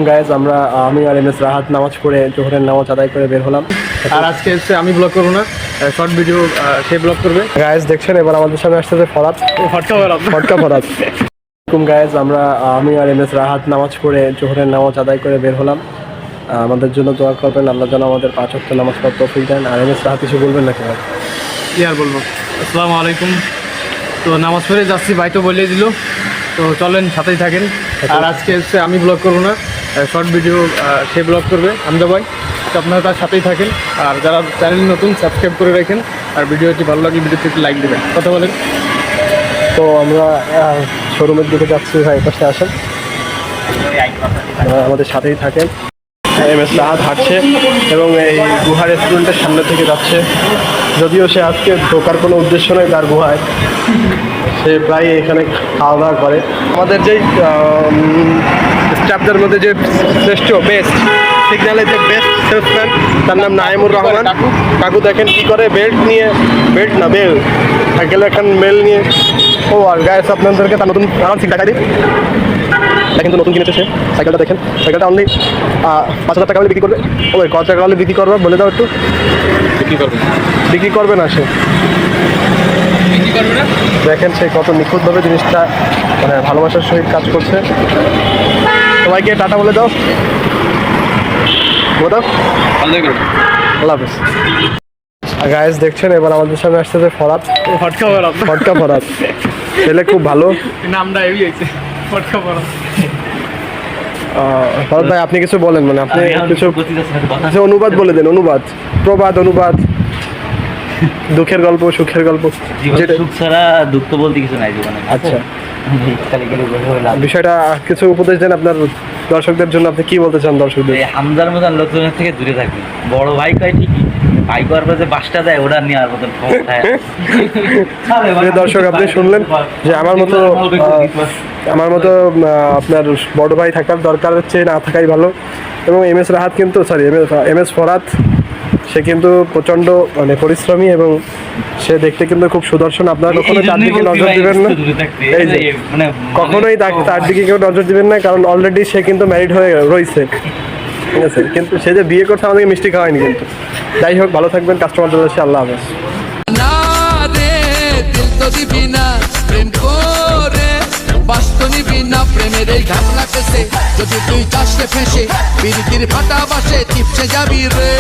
Guys আমরা আমি আর MS Rahat নামাজ পড়ে জোহরের নামাজ আদায় করে বের হলাম। আর আজকে হচ্ছে আমি ব্লগ করবো না, শর্ট ভিডিও সে ব্লগ করবে। গাইজ দেখছেন এবার আমাদের সামনে আসতেছে ফরাত, ফটকা ফরাত। গাইজ আমরা আমি আর এমএস রাহাত নামাজ পড়ে জোহরের নামাজ আদায় করে বের হলাম। আমাদের জন্য দোয়া করবেন, আল্লাহ যেন আমাদের 5 ওয়াক্ত নামাজ পড়ার তৌফিক দেন। আর এমএস রাহাত কিছু বলবেন নাকি? কি আর বলবো, আসসালামু আলাইকুম। তো নামাজ পড়ে যাচ্ছি, ভাই তো বলে দিল, তো চলেন সাথেই থাকেন। আর আজকে হচ্ছে আমি ব্লগ করবো না, শর্ট ভিডিও সে ব্লগ করবে আমদা ভাই, তো আপনারা তার সাথেই থাকেন। আর যারা চ্যানেল নতুন সাবস্ক্রাইব করে রাখেন, আর ভিডিওটি ভালো লাগলে ভিডিওতে একটু লাইক দেবেন। কথা বলেন। তো আমরা শোরুমের দিকে যাচ্ছি, ভাই পাশে আসেন, আমাদের সাথেই থাকেন। এমএস রাহাত হাঁটছে এবং এই গুহা রেস্টুরেন্টের সামনে থেকে যাচ্ছে। যদিও সে আজকে ঢোকার কোনো উদ্দেশ্য নেই তার গুহায়, সে প্রায় এখানে খাওয়া দাওয়া করে। আমাদের যেই স্টাফদের মধ্যে যে শ্রেষ্ঠ বেস্ট সিগন্যালের যে বেস্ট সেলসম্যান, তার নাম নাইমুর রহমান। কাকু দেখেন কি করে, বেল্ট সাইকেলে এখন মেল নিয়ে। ও আর গায়ে আপনাদেরকে তার নতুন সিট দেখা দিই, কিন্তু নতুন কিনেছে সে সাইকেলটা। দেখেন সাইকেলটা অনলি 5,000 টাকা হলে বিক্রি করবে। ওই কত টাকা হলে বিক্রি করবে বলে দাও একটু। বিক্রি করবে না সে, দেখেন সে কত নিখুঁতভাবে জিনিসটা মানে ভালোবাসার সহিত কাজ করছে। সবাইকে টাটা বলে দাও, আল্লাহ হাফেজ। গাইজ দেখছেন এবার আমাদের সামনে আসতেছে ফরাত, ফটকা ফরাত। ছেলে খুব ভালো, নামটা এই হয়েছে ফটকা ফরাত। ফরাত ভাই আপনি কিছু বলেন, মানে আপনি কিছু অনুবাদ বলে দেন, অনুবাদ, দুঃখের গল্প, সুখের গল্প। সুখ ছাড়া দুঃখ বলতে কিছু নাই জীবনে। আচ্ছা, বিষয়টা কিছু উপদেশ দেন আপনার দর্শকদের জন্য। আপনি কি বলতে চান দর্শকদের? হামজার মতন লোকজনের থেকে দূরে থাকবে। বড় ভাই কয় ঠিকই, ভাই করার পর যে বাসটা দেয় ওটা নেওয়ার মতন দর্শক আপনি শুনলেন যে আমার মতো আপনার বড় ভাই থাকার দরকার হচ্ছে, না থাকাই ভালো। এবং এমএস রাহাত কিন্তু এমএস ফরাত, সে কিন্তু প্রচণ্ড মানে পরিশ্রমী এবং সে দেখতে কিন্তু খুব সুদর্শন। আপনারা কখনোই তার দিকে নজর দিবেন না, এই যে কখনোই তার দিকে কেউ নজর দিবেন না, কারণ অলরেডি সে কিন্তু ম্যারিড হয়ে রয়েছে, ঠিক আছে? কিন্তু সে যে বিয়ে করছে আমাদেরকে মিষ্টি খাওয়ায়নি কিন্তু। যাই হোক, ভালো থাকবেন, কাস্টমারদের কাছে আল্লাহ হাফেজ। প্রেমের এই ঘাট লাগতেছে, যদি তুই চাষে ফেসে বিরিতির ফাটা বাসে চিপসে যাবি রে।